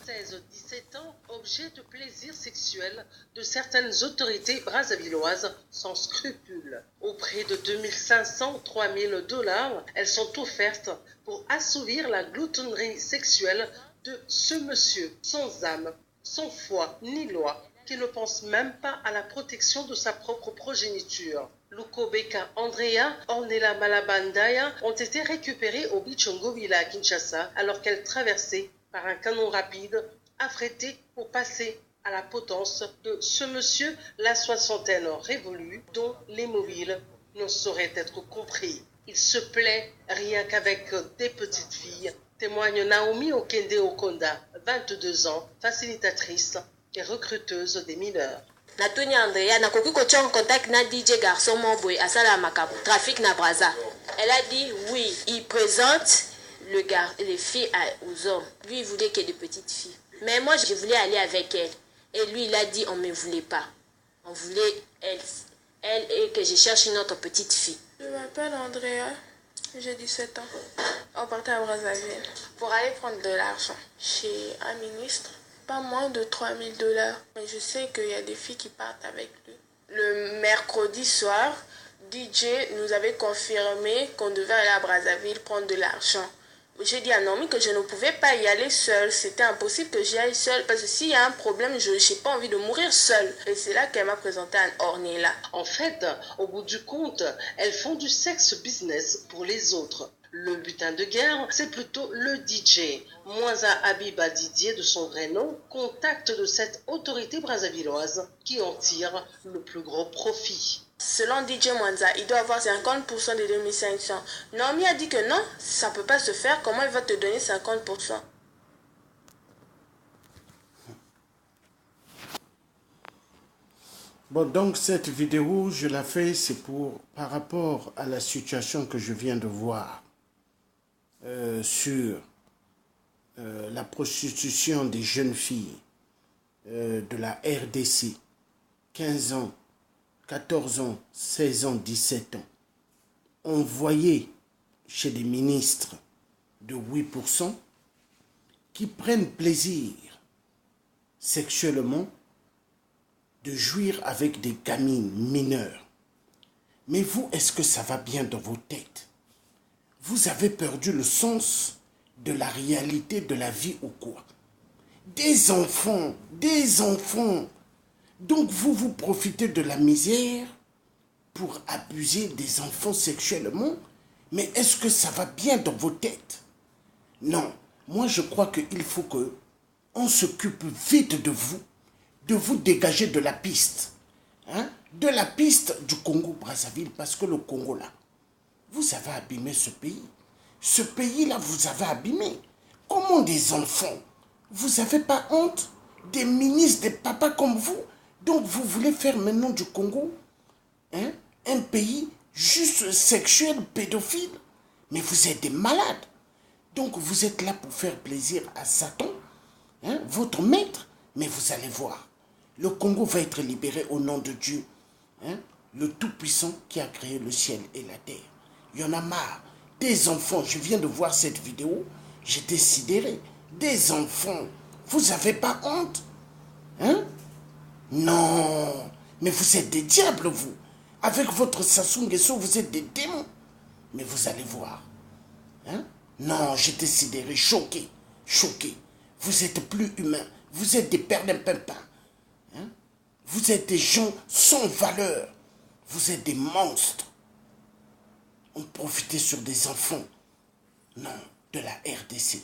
16-17 ans, objet de plaisir sexuel de certaines autorités brassavilloises sans scrupules. Au prix de 2500-3000 $, elles sont offertes pour assouvir la gloutonnerie sexuelle de ce monsieur sans âme, sans foi ni loi, qui ne pense même pas à la protection de sa propre progéniture. Lukobeka Andrea, Ornella Malabandaya ont été récupérées au Bichongo Villa à Kinshasa alors qu'elles traversaient par un canon rapide affrété pour passer à la potence de ce monsieur la soixantaine révolue dont les mobiles ne sauraient être compris. Il se plaît rien qu'avec des petites filles, témoigne Naomi Okende Okonda, 22 ans, facilitatrice et recruteuse des mineurs. Natuni Andrea nakoki kotia en contact na DJ garçon Moboy à sala makabo trafic na Brazza. Elle a dit oui, il présente les filles aux hommes. Lui il voulait qu'il y ait de petites filles. Mais moi je voulais aller avec elle. Et lui il a dit on me voulait pas. On voulait elle et que je cherche une autre petite fille. Je m'appelle Andrea, j'ai 17 ans. On partait à Brazzaville pour aller prendre de l'argent chez un ministre. Pas moins de 3000 $. Mais je sais qu'il y a des filles qui partent avec lui. Le mercredi soir, DJ nous avait confirmé qu'on devait aller à Brazzaville prendre de l'argent. J'ai dit à Naomi que je ne pouvais pas y aller seule. C'était impossible que j'y aille seule parce que s'il y a un problème, je n'ai pas envie de mourir seule. Et c'est là qu'elle m'a présenté à Ornella. En fait, au bout du compte, elles font du sexe business pour les autres. Le butin de guerre, c'est plutôt le DJ. Mwanza Habiba Didier, de son vrai nom, contacte de cette autorité brassavilloise qui en tire le plus gros profit. Selon DJ Mwanza, il doit avoir 50% de 2500. Naomi a dit que non, ça ne peut pas se faire. Comment il va te donner 50%? Bon, donc cette vidéo, je la fais, c'est par rapport à la situation que je viens de voir sur la prostitution des jeunes filles de la RDC, 15 ans, 14 ans, 16 ans, 17 ans, envoyées chez des ministres de 8% qui prennent plaisir sexuellement de jouir avec des gamines mineures. Mais vous, est-ce que ça va bien dans vos têtes? Vous avez perdu le sens de la réalité de la vie ou quoi? Des enfants, des enfants. Donc vous profitez de la misère pour abuser des enfants sexuellement? Mais est-ce que ça va bien dans vos têtes? Non, moi je crois qu'il faut qu'on s'occupe vite de vous dégager de la piste. Hein? De la piste du Congo-Brazzaville, parce que le Congo là, vous avez abîmé ce pays. Ce pays-là, vous avez abîmé. Comment des enfants? Vous n'avez pas honte? Des ministres, des papas comme vous? Donc vous voulez faire maintenant du Congo un pays juste sexuel, pédophile? Mais vous êtes des malades. Donc vous êtes là pour faire plaisir à Satan, votre maître. Mais vous allez voir, le Congo va être libéré au nom de Dieu, le Tout-Puissant qui a créé le ciel et la terre. Il y en a marre. Des enfants, je viens de voir cette vidéo, j'étais sidéré. Des enfants, vous n'avez pas honte? Non, mais vous êtes des diables, vous. Avec votre Sassou Nguesso, vous êtes des démons. Mais vous allez voir. Non, j'étais sidéré, choqué, choqué. Vous êtes plus humains. Vous êtes des perlimpinpins. Vous êtes des gens sans valeur. Vous êtes des monstres. On profitait sur des enfants. Non, de la RDC.